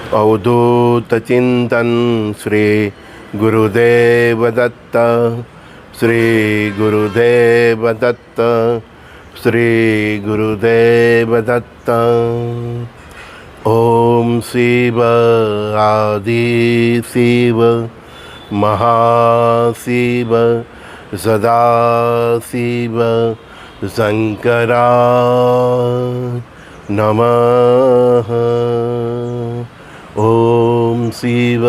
अवधूत चिंतन श्री गुरुदेव दत्त, श्री गुरुदेव दत्त, श्री गुरुदेव दत्त। ओम शिव आदि शिव महाशिव सदा शिव शंकरा नमः। ओम शिव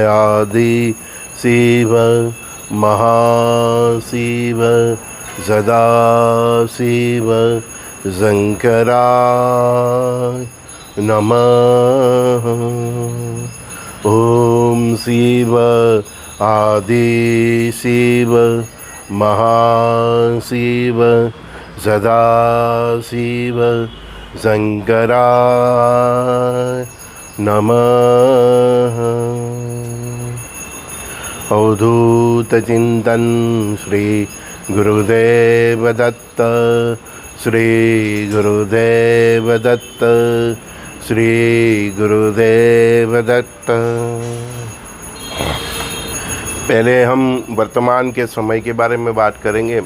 आदि शिव महाशिव सदा शिव शंकराय नमः। ओम शिव आदि शिव महाशिव सदा शिव शंकराय नमः। अवधूत चिंतन श्री गुरुदेव दत्त, श्री गुरुदेव दत्त, श्री गुरुदेव दत्त। पहले हम वर्तमान के समय के बारे में बात करेंगे,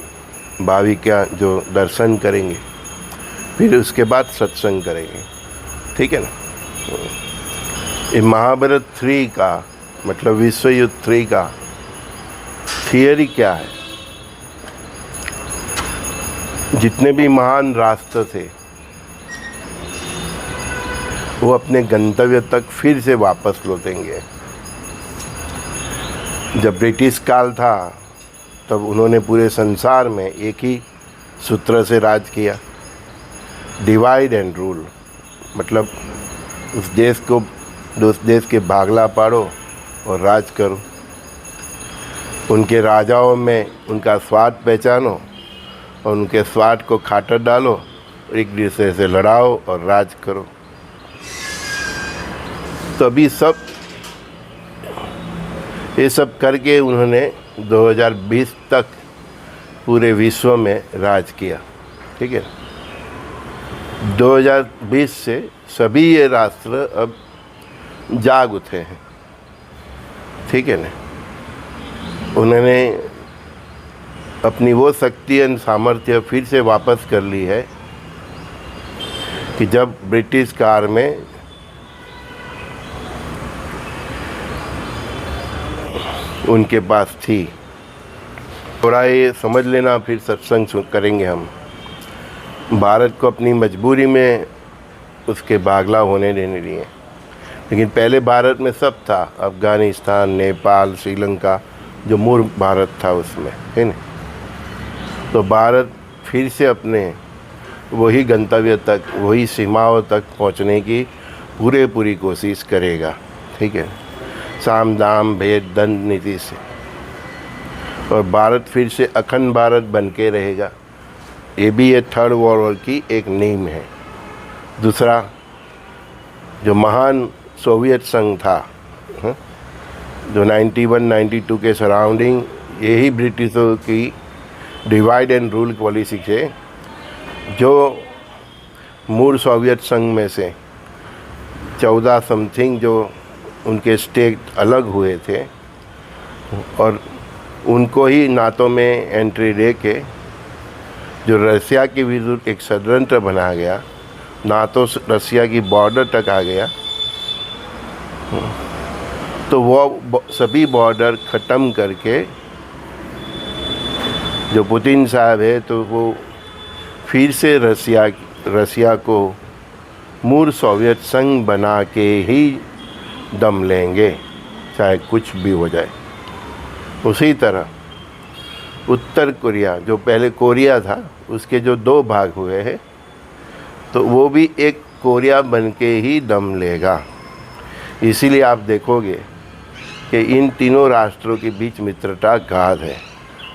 भावी का जो दर्शन करेंगे, फिर उसके बाद सत्संग करेंगे, ठीक है ना। ये महाभारत 3 का मतलब विश्व युद्ध 3 का थियरी क्या है। जितने भी महान राष्ट्र थे वो अपने गंतव्य तक फिर से वापस लौटेंगे। जब ब्रिटिश काल था तब उन्होंने पूरे संसार में एक ही सूत्र से राज किया, डिवाइड एंड रूल। मतलब उस देश के भागला पाड़ो और राज करो। उनके राजाओं में उनका स्वार्थ पहचानो और उनके स्वार्थ को खाटर डालो, एक दूसरे से लड़ाओ और राज करो। तो अभी ये सब करके उन्होंने 2020 तक पूरे विश्व में राज किया, ठीक है। 2020 से सभी ये राष्ट्र अब जाग उठे हैं, ठीक है ना। उन्होंने अपनी वो शक्ति और सामर्थ्य फिर से वापस कर ली है कि जब ब्रिटिश काल में उनके पास थी। थोड़ा ये समझ लेना, फिर सत्संग करेंगे हम। भारत को अपनी मजबूरी में उसके भागला होने देने दिए, लेकिन पहले भारत में सब था। अफ़गानिस्तान, नेपाल, श्रीलंका जो मूल भारत था उसमें, है ना। तो भारत फिर से अपने वही गंतव्य तक, वही सीमाओं तक पहुंचने की पूरी कोशिश करेगा, ठीक है। साम दाम भेद दंड नीति से, और भारत फिर से अखंड भारत बन के रहेगा। ये भी ये थर्ड वर्ल्ड वॉर की एक नींव है। दूसरा, जो महान सोवियत संघ था, जो 91-92 के सराउंडिंग, यही ब्रिटिशों की डिवाइड एंड रूल पॉलिसी से, जो मूल सोवियत संघ में से 14 समथिंग जो उनके स्टेट अलग हुए थे, और उनको ही नाटो में एंट्री दे के जो रसिया के विरुद्ध एक षड्यंत्र बनाया गया, नाटो रसिया की बॉर्डर तक आ गया। तो वो सभी बॉर्डर ख़त्म करके जो पुतिन साहब है, तो वो फिर से रसिया को मूल सोवियत संघ बना के ही दम लेंगे, चाहे कुछ भी हो जाए। उसी तरह उत्तर कोरिया, जो पहले कोरिया था, उसके जो 2 भाग हुए हैं, तो वो भी एक कोरिया बन के ही दम लेगा। इसीलिए आप देखोगे कि इन तीनों राष्ट्रों के बीच मित्रता गाढ़ है,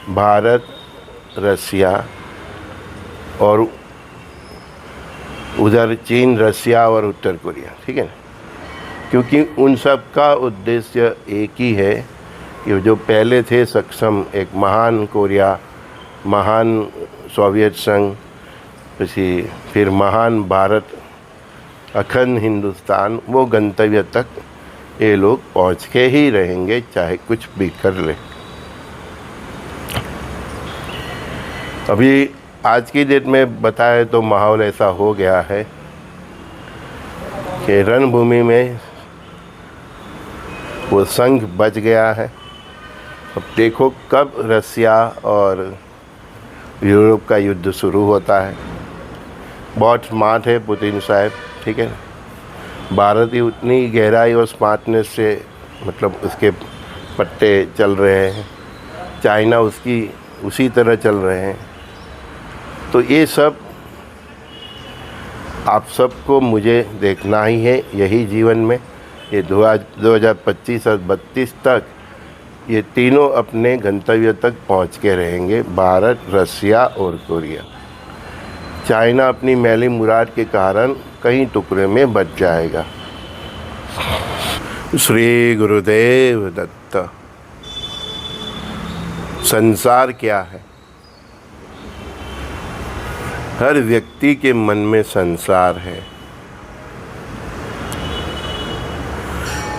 भारत, रसिया और उधर चीन, रसिया और उत्तर कोरिया, ठीक है ना। क्योंकि उन सब का उद्देश्य एक ही है कि जो पहले थे सक्षम, एक महान कोरिया, महान सोवियत संघ, फिर महान भारत, अखंड हिंदुस्तान, वो गंतव्य तक ये लोग पहुँच के ही रहेंगे, चाहे कुछ भी कर ले। अभी आज की डेट में बताए तो माहौल ऐसा हो गया है कि रणभूमि में वो संघ बच गया है। अब देखो कब रसिया और यूरोप का युद्ध शुरू होता है। बहुत स्मार्ट है पुतिन साहब, ठीक है ना। भारत ही उतनी गहराई और स्मार्टनेस से मतलब उसके पट्टे चल रहे हैं, चाइना उसकी उसी तरह चल रहे हैं। तो ये सब आप सबको मुझे देखना ही है यही जीवन में। ये 2025 और 32 तक ये तीनों अपने गंतव्य तक पहुंच के रहेंगे, भारत, रसिया और कोरिया। चाइना अपनी मैली मुराद के कारण कई टुकड़े में बच जाएगा। श्री गुरुदेव दत्त। संसार क्या है? हर व्यक्ति के मन में संसार है।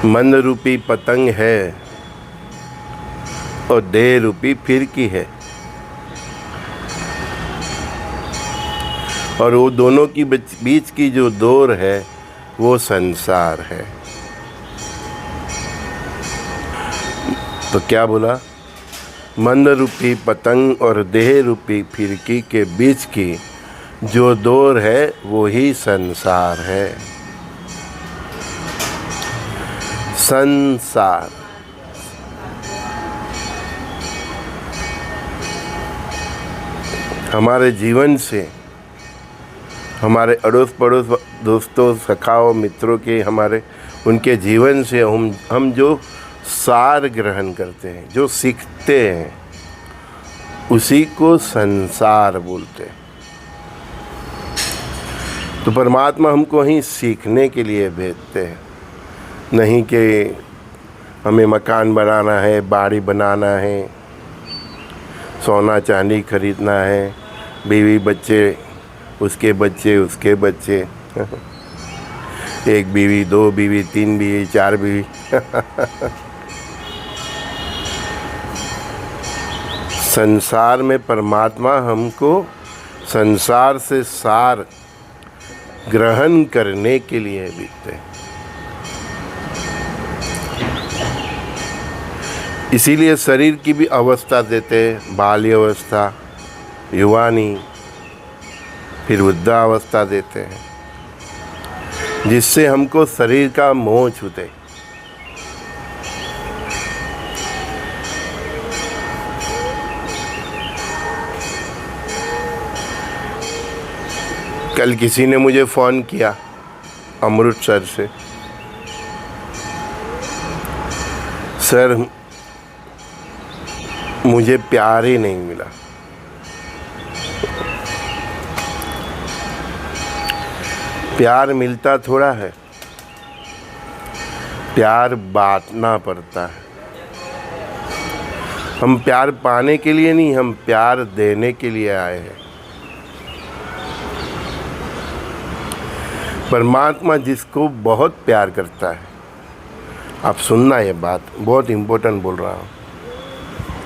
मन रूपी पतंग है और देह रूपी फिरकी है, और वो दोनों की बीच की जो डोर है वो संसार है। तो क्या बोला? मन रूपी पतंग और देह रूपी फिरकी के बीच की जो डोर है वो ही संसार है। संसार हमारे जीवन से, हमारे अड़ोस पड़ोस दोस्तों, सखाओं, मित्रों के, हमारे उनके जीवन से हम जो सार ग्रहण करते हैं, जो सीखते हैं, उसी को संसार बोलते हैं। तो परमात्मा हमको ही सीखने के लिए भेजते हैं, नहीं कि हमें मकान बनाना है, बाड़ी बनाना है, सोना चांदी खरीदना है, बीवी बच्चे, उसके बच्चे एक बीवी, दो बीवी, तीन बीवी, चार बीवी संसार में परमात्मा हमको संसार से सार ग्रहण करने के लिए बीतते हैं। इसीलिए शरीर की भी अवस्था देते हैं, बाल्य अवस्था, युवानी, फिर वृद्धावस्था देते हैं, जिससे हमको शरीर का मोह छूटे। कल किसी ने मुझे फ़ोन किया अमृतसर से, सर मुझे प्यार ही नहीं मिला। प्यार मिलता थोड़ा है, प्यार बांटना पड़ता है। हम प्यार पाने के लिए नहीं, हम प्यार देने के लिए आए हैं। परमात्मा जिसको बहुत प्यार करता है, आप सुनना, ये बात बहुत इम्पोर्टेंट बोल रहा हूँ।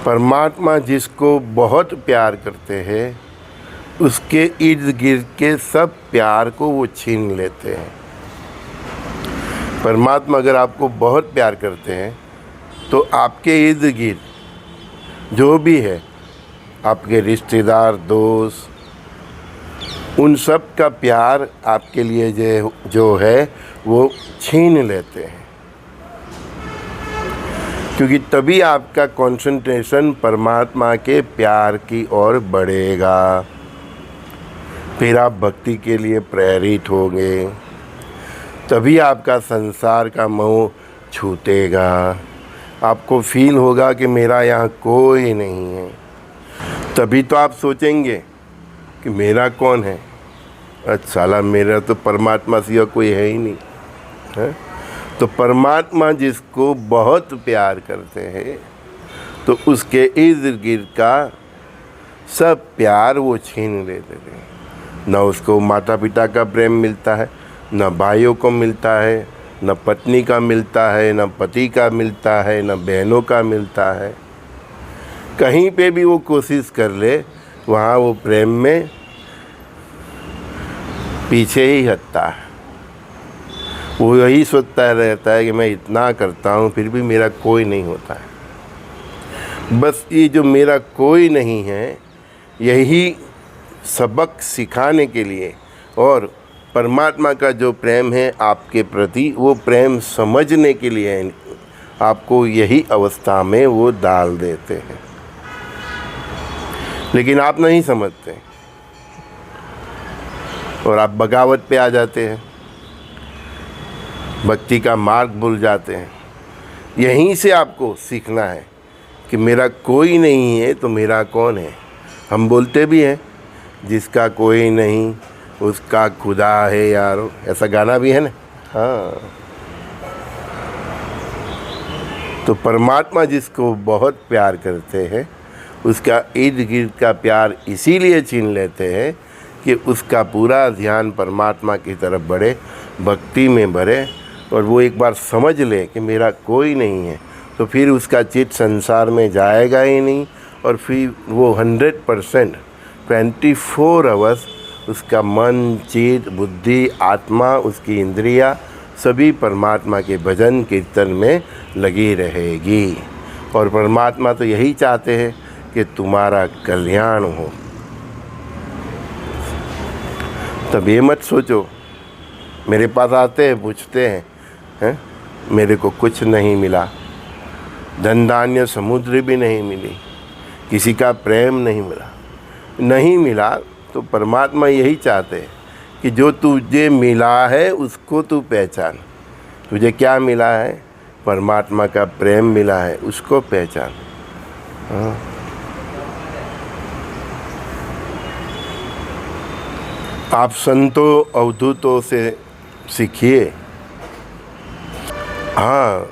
परमात्मा जिसको बहुत प्यार करते हैं, उसके इर्द गिर्द के सब प्यार को वो छीन लेते हैं। परमात्मा अगर आपको बहुत प्यार करते हैं तो आपके इर्द गिर्द जो भी है, आपके रिश्तेदार, दोस्त, उन सब का प्यार आपके लिए जो है वो छीन लेते हैं, क्योंकि तभी आपका कंसंट्रेशन परमात्मा के प्यार की ओर बढ़ेगा। फिर आप भक्ति के लिए प्रेरित होंगे, तभी आपका संसार का मोह छूटेगा। आपको फील होगा कि मेरा यहाँ कोई नहीं है, तभी तो आप सोचेंगे कि मेरा कौन है। अच्छा साला, मेरा तो परमात्मा सिवा कोई है ही नहीं है। तो परमात्मा जिसको बहुत प्यार करते हैं, तो उसके इर्द गिर्द का सब प्यार वो छीन लेते हैं। न उसको माता पिता का प्रेम मिलता है, न भाइयों को मिलता है, न पत्नी का मिलता है, न पति का मिलता है, न बहनों का मिलता है। कहीं पे भी वो कोशिश कर ले, वहाँ वो प्रेम में पीछे ही हटता है। वो यही सोचता रहता है कि मैं इतना करता हूँ फिर भी मेरा कोई नहीं होता है। बस ये जो मेरा कोई नहीं है, यही सबक सिखाने के लिए और परमात्मा का जो प्रेम है आपके प्रति, वो प्रेम समझने के लिए आपको यही अवस्था में वो डाल देते हैं। लेकिन आप नहीं समझते और आप बगावत पे आ जाते हैं, भक्ति का मार्ग भूल जाते हैं। यहीं से आपको सीखना है कि मेरा कोई नहीं है तो मेरा कौन है। हम बोलते भी हैं, जिसका कोई नहीं उसका खुदा है यारो, ऐसा गाना भी है ना। हाँ, तो परमात्मा जिसको बहुत प्यार करते हैं, उसका इर्द गिर्द का प्यार इसीलिए छीन लेते हैं कि उसका पूरा ध्यान परमात्मा की तरफ बढ़े, भक्ति में बढ़े, और वो एक बार समझ ले कि मेरा कोई नहीं है, तो फिर उसका चित्त संसार में जाएगा ही नहीं। और फिर वो 100% 24 आवर्स उसका मन, चित्त, बुद्धि, आत्मा, उसकी इंद्रियां सभी परमात्मा के भजन कीर्तन में लगी रहेगी। और परमात्मा तो यही चाहते हैं कि तुम्हारा कल्याण हो। तब ये मत सोचो, मेरे पास आते हैं पूछते हैं, मेरे को कुछ नहीं मिला, धन धान्य समुद्र भी नहीं मिली, किसी का प्रेम नहीं मिला। तो परमात्मा यही चाहते हैं कि जो तुझे मिला है उसको तू पहचान। तुझे क्या मिला है? परमात्मा का प्रेम मिला है, उसको पहचान। हाँ। आप संतों अवधूतों से सीखिए। हाँ,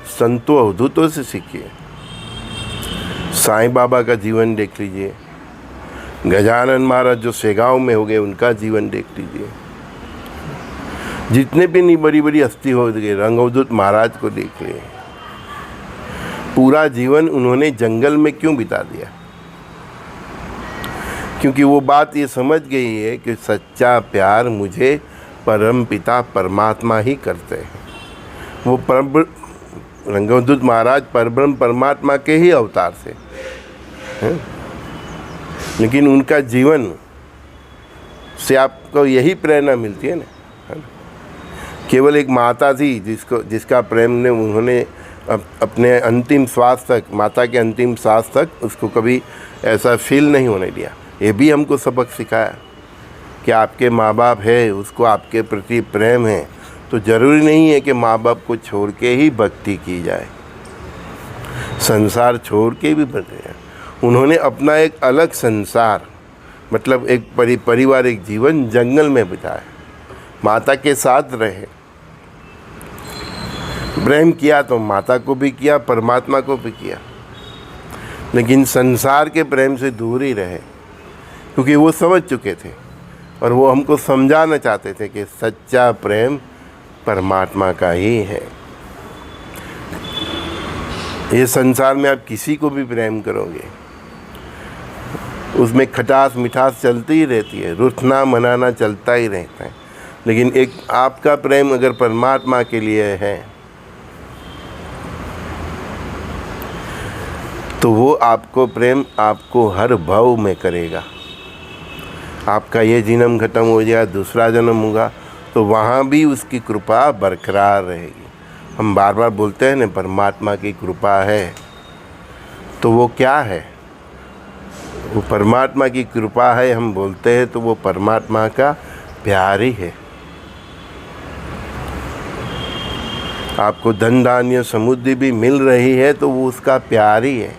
संतों अवधूतों से सीखिए। साईं बाबा का जीवन देख लीजिए, गजानन महाराज जो सेगांव में हो गए उनका जीवन देख लीजिए, जितने भी बड़ी बड़ी हस्ती हो गए, रंगअवधूत महाराज को देख लिए। पूरा जीवन उन्होंने जंगल में क्यों बिता दिया? क्योंकि वो बात ये समझ गई है कि सच्चा प्यार मुझे परम पिता परमात्मा ही करते हैं। वो रंगअवधूत महाराज परब्रह्म परमात्मा के ही अवतार थे, हैं? लेकिन उनका जीवन से आपको यही प्रेरणा मिलती है ना। केवल एक माता थी जिसका प्रेम ने उन्होंने अपने अंतिम श्वास तक, माता के अंतिम श्वास तक उसको कभी ऐसा फील नहीं होने दिया। ये भी हमको सबक सिखाया कि आपके माँ बाप है, उसको आपके प्रति प्रेम है, तो ज़रूरी नहीं है कि माँ बाप को छोड़ के ही भक्ति की जाए, संसार छोड़ के भी भक्ति है। उन्होंने अपना एक अलग संसार, मतलब एक पारिवारिक जीवन जंगल में बिताया, माता के साथ रहे, प्रेम किया तो माता को भी किया, परमात्मा को भी किया, लेकिन संसार के प्रेम से दूर ही रहे, क्योंकि वो समझ चुके थे और वो हमको समझाना चाहते थे कि सच्चा प्रेम परमात्मा का ही है। ये संसार में आप किसी को भी प्रेम करोगे, उसमें खटास मिठास चलती ही रहती है, रूठना मनाना चलता ही रहता है, लेकिन एक आपका प्रेम अगर परमात्मा के लिए है तो वो आपको प्रेम आपको हर भाव में करेगा। आपका ये जन्म खत्म हो जाए, दूसरा जन्म होगा, तो वहाँ भी उसकी कृपा बरकरार रहेगी। हम बार बार बोलते हैं ना, परमात्मा की कृपा है, तो वो क्या है? वो परमात्मा की कृपा है हम बोलते हैं, तो वो परमात्मा का प्यार ही है। आपको धन धान्य समुद्र भी मिल रही है तो वो उसका प्यार ही है।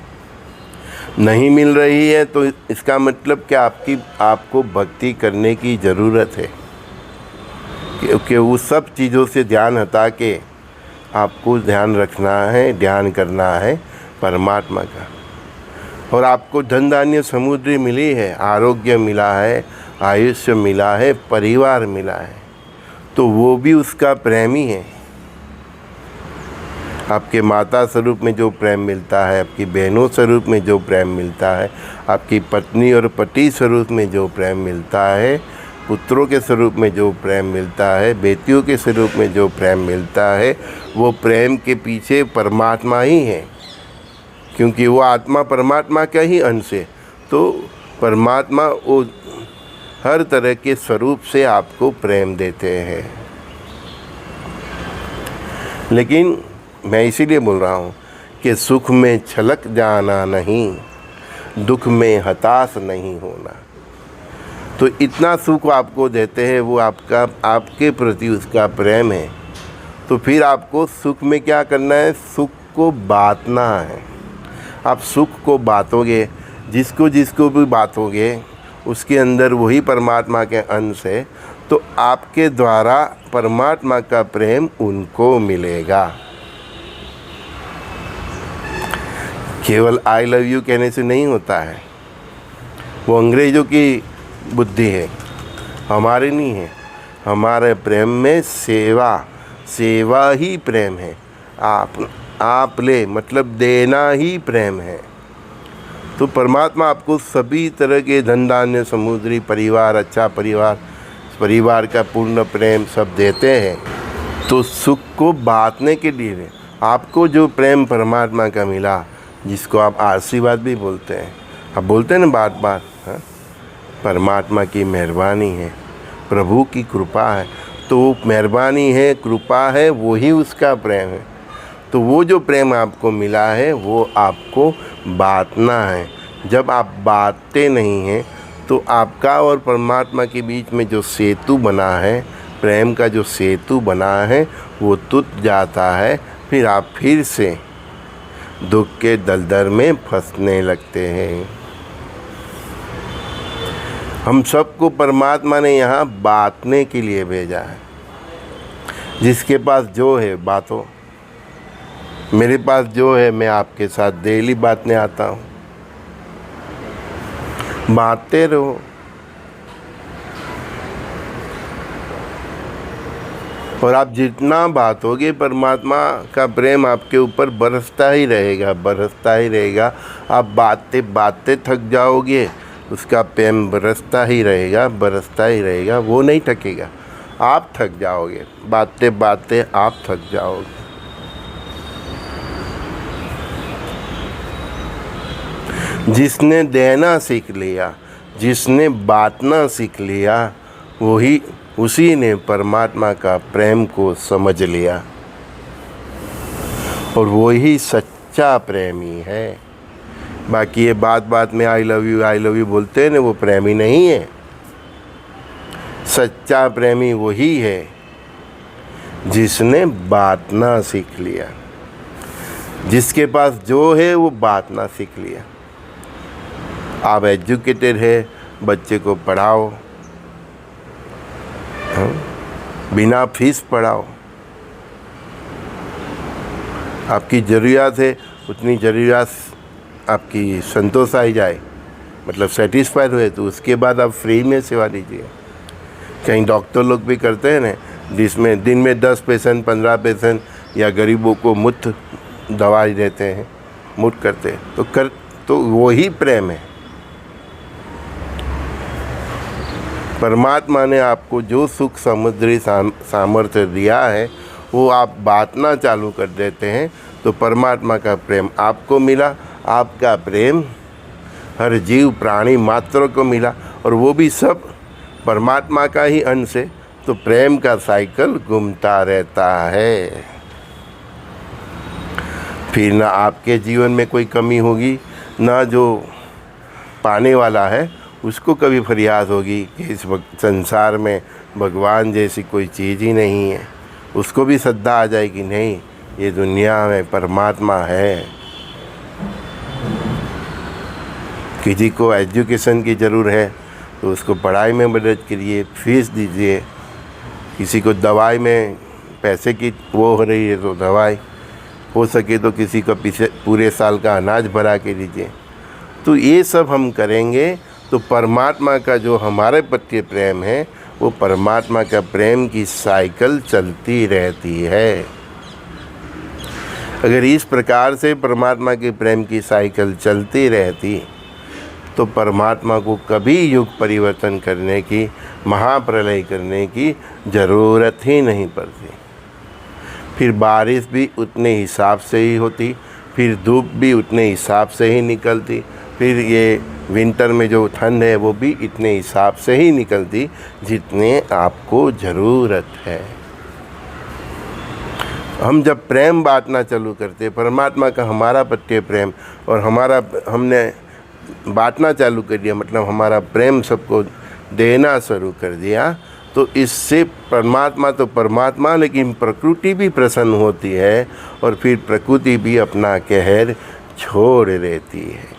नहीं मिल रही है तो इसका मतलब कि आपको भक्ति करने की ज़रूरत है, क्योंकि उस सब चीज़ों से ध्यान हटा के आपको ध्यान रखना है, ध्यान करना है परमात्मा का। और आपको धन धान्य समुद्री मिली है, आरोग्य मिला है, आयुष्य मिला है, परिवार मिला है, तो वो भी उसका प्रेम ही है। आपके माता स्वरूप में जो प्रेम मिलता है, आपकी बहनों स्वरूप में जो प्रेम मिलता है, आपकी पत्नी और पति स्वरूप में जो प्रेम मिलता है, पुत्रों के स्वरूप में जो प्रेम मिलता है, बेटियों के स्वरूप में जो प्रेम मिलता है, वो प्रेम के पीछे परमात्मा ही है, क्योंकि वो आत्मा परमात्मा का ही अंश है। तो परमात्मा वो हर तरह के स्वरूप से आपको प्रेम देते हैं। लेकिन मैं इसीलिए बोल रहा हूँ कि सुख में छलक जाना नहीं, दुख में हताश नहीं होना। तो इतना सुख आपको देते हैं, वो आपके प्रति उसका प्रेम है। तो फिर आपको सुख में क्या करना है? सुख को बांटना है। आप सुख को बांटोगे, जिसको भी बांटोगे उसके अंदर वही परमात्मा के अंश है, तो आपके द्वारा परमात्मा का प्रेम उनको मिलेगा। केवल आई लव यू कहने से नहीं होता है, वो अंग्रेज़ों की बुद्धि है, हमारी नहीं है। हमारे प्रेम में सेवा ही प्रेम है। आप ले मतलब देना ही प्रेम है। तो परमात्मा आपको सभी तरह के धन धान्य, समुद्री परिवार, अच्छा परिवार का पूर्ण प्रेम सब देते हैं। तो सुख को बांटने के लिए आपको जो प्रेम परमात्मा का मिला, जिसको आप आशीर्वाद भी बोलते हैं, आप बोलते हैं ना बार, हाँ, परमात्मा की मेहरबानी है, प्रभु की कृपा है। तो वो मेहरबानी है, कृपा है, वो ही उसका प्रेम है। तो वो जो प्रेम आपको मिला है वो आपको बांटना है। जब आप बांटते नहीं हैं तो आपका और परमात्मा के बीच में जो सेतु बना है, प्रेम का जो सेतु बना है, वो टूट जाता है। फिर आप फिर से दुख के दलदल में फंसने लगते हैं। हम सबको परमात्मा ने यहाँ बांटने के लिए भेजा है। जिसके पास जो है बांटो। मेरे पास जो है मैं आपके साथ डेली बांटने आता हूँ। बांटते रहो। और आप जितना बांटोगे, परमात्मा का प्रेम आपके ऊपर बरसता ही रहेगा। आप बांटते बांटते थक जाओगे, उसका प्रेम बरसता ही रहेगा, वो नहीं थकेगा। आप थक जाओगे, बांटते बांटते आप थक जाओगे। जिसने देना सीख लिया, जिसने बांटना सीख लिया, उसी ने परमात्मा का प्रेम को समझ लिया। और वही सच्चा प्रेमी है। बाकी ये बात में आई लव यू बोलते हैं ना, वो प्रेमी नहीं है। सच्चा प्रेमी वही है जिसने बांटना सीख लिया। जिसके पास जो है वो बांटना सीख लिया। आप एजुकेटेड है, बच्चे को पढ़ाओ, बिना फीस पढ़ाओ। आपकी ज़रूरियात है, उतनी ज़रूरियात आपकी संतोष आई जाए, मतलब सेटिस्फाइड हुए, तो उसके बाद आप फ्री में सेवा दीजिए। कहीं डॉक्टर लोग भी करते हैं ना, जिसमें दिन में 10 पेशेंट 15 पेशेंट या गरीबों को मुफ्त दवाई देते हैं, मुफ्त करते हैं। तो वही प्रेम है। परमात्मा ने आपको जो सुख समुद्री सामर्थ्य दिया है, वो आप बांटना चालू कर देते हैं, तो परमात्मा का प्रेम आपको मिला। आपका प्रेम हर जीव प्राणी मात्र को मिला, और वो भी सब परमात्मा का ही अंश है। तो प्रेम का साइकिल घूमता रहता है। फिर ना आपके जीवन में कोई कमी होगी, ना जो पाने वाला है उसको कभी फरियाद होगी कि इस संसार में भगवान जैसी कोई चीज़ ही नहीं है। उसको भी श्रद्धा आ जाएगी, नहीं, ये दुनिया में परमात्मा है। किसी को एजुकेशन की ज़रूरत है तो उसको पढ़ाई में मदद करिए, फीस दीजिए। किसी को दवाई में पैसे की वो हो रही है तो दवाई, हो सके तो किसी को पूरे साल का अनाज भरा के दीजिए। तो ये सब हम करेंगे तो परमात्मा का जो हमारे प्रति प्रेम है वो परमात्मा का प्रेम की साइकिल चलती रहती है। अगर इस प्रकार से परमात्मा के प्रेम की साइकिल चलती रहती तो परमात्मा को कभी युग परिवर्तन करने की, महाप्रलय करने की ज़रूरत ही नहीं पड़ती। फिर बारिश भी उतने हिसाब से ही होती, फिर धूप भी उतने हिसाब से ही निकलती, फिर ये विंटर में जो ठंड है वो भी इतने हिसाब से ही निकलती जितने आपको ज़रूरत है। हम जब प्रेम बांटना चालू करते, परमात्मा का हमारा प्रति प्रेम और हमने बांटना चालू कर दिया, मतलब हमारा प्रेम सबको देना शुरू कर दिया, तो इससे परमात्मा तो परमात्मा लेकिन प्रकृति भी प्रसन्न होती है और फिर प्रकृति भी अपना कहर छोड़ देती है।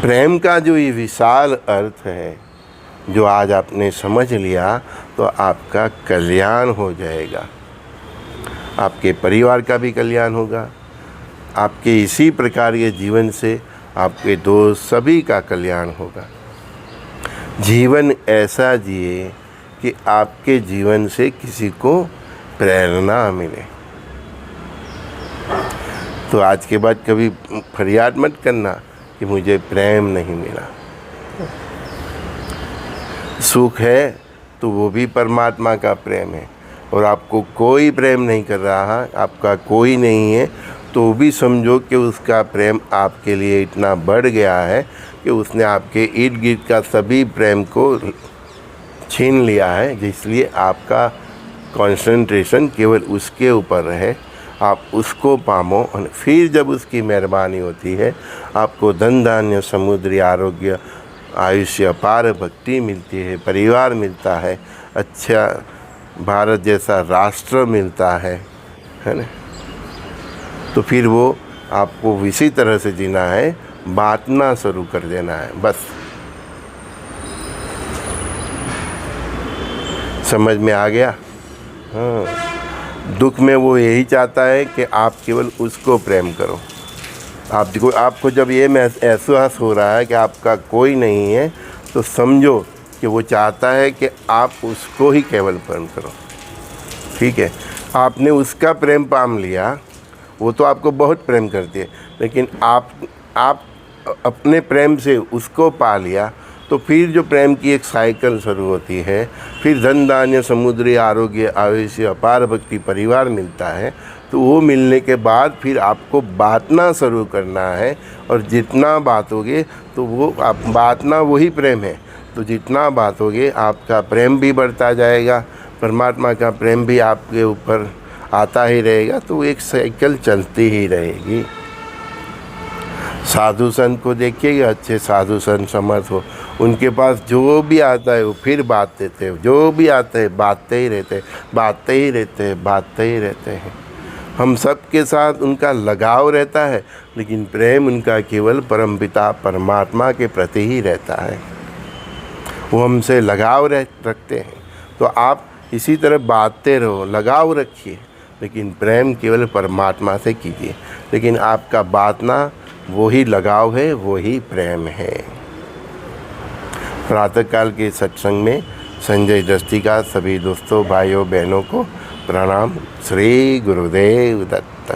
प्रेम का जो ये विशाल अर्थ है जो आज आपने समझ लिया तो आपका कल्याण हो जाएगा, आपके परिवार का भी कल्याण होगा, आपके इसी प्रकार के जीवन से आपके दोस्त सभी का कल्याण होगा। जीवन ऐसा जिए कि आपके जीवन से किसी को प्रेरणा मिले। तो आज के बाद कभी फरियाद मत करना कि मुझे प्रेम नहीं मिला। सुख है तो वो भी परमात्मा का प्रेम है, और आपको कोई प्रेम नहीं कर रहा, आपका कोई नहीं है, तो भी समझो कि उसका प्रेम आपके लिए इतना बढ़ गया है कि उसने आपके इर्द गिर्द का सभी प्रेम को छीन लिया है, जिसलिए आपका कंसंट्रेशन केवल उसके ऊपर रहे, आप उसको पामो। और फिर जब उसकी मेहरबानी होती है आपको धन धान्य समुद्री आरोग्य आयुष्य अपार भक्ति मिलती है, परिवार मिलता है, अच्छा भारत जैसा राष्ट्र मिलता है ना। तो फिर वो आपको इसी तरह से जीना है, बांटना शुरू कर देना है बस। समझ में आ गया? हाँ, दुख में वो यही चाहता है कि आप केवल उसको प्रेम करो। आपको जब ये एहसास हो रहा है कि आपका कोई नहीं है, तो समझो कि वो चाहता है कि आप उसको ही केवल प्रेम करो। ठीक है, आपने उसका प्रेम पाम लिया, वो तो आपको बहुत प्रेम करती है, लेकिन आप अपने प्रेम से उसको पा लिया, तो फिर जो प्रेम की एक साइकिल शुरू होती है, फिर धन धान्य समुद्री आरोग्य आयुष्य अपार भक्ति परिवार मिलता है। तो वो मिलने के बाद फिर आपको बांटना शुरू करना है, और जितना बांटोगे तो वो आप बांटना वही प्रेम है, तो जितना बांटोगे आपका प्रेम भी बढ़ता जाएगा, परमात्मा का प्रेम भी आपके ऊपर आता ही रहेगा, तो एक साइकिल चलती ही रहेगी। साधु संत को देखिएगा, अच्छे साधु संत समर्थ हो, उनके पास जो भी आता है वो फिर बांटते थे, जो भी आता है बांटते ही रहते, बांटते ही रहते, बांटते ही रहते हैं। हम सब के साथ उनका लगाव रहता है, लेकिन प्रेम उनका केवल परमपिता परमात्मा के प्रति ही रहता है, वो हमसे लगाव रखते हैं। तो आप इसी तरह बांटते रहो, लगाव रखिए, लेकिन प्रेम केवल परमात्मा से कीजिए। लेकिन आपका बांटना वही लगाव है, वही प्रेम है। प्रातःकाल के सत्संग में संजय दृष्टि का सभी दोस्तों भाइयों बहनों को प्रणाम। श्री गुरुदेव दत्त।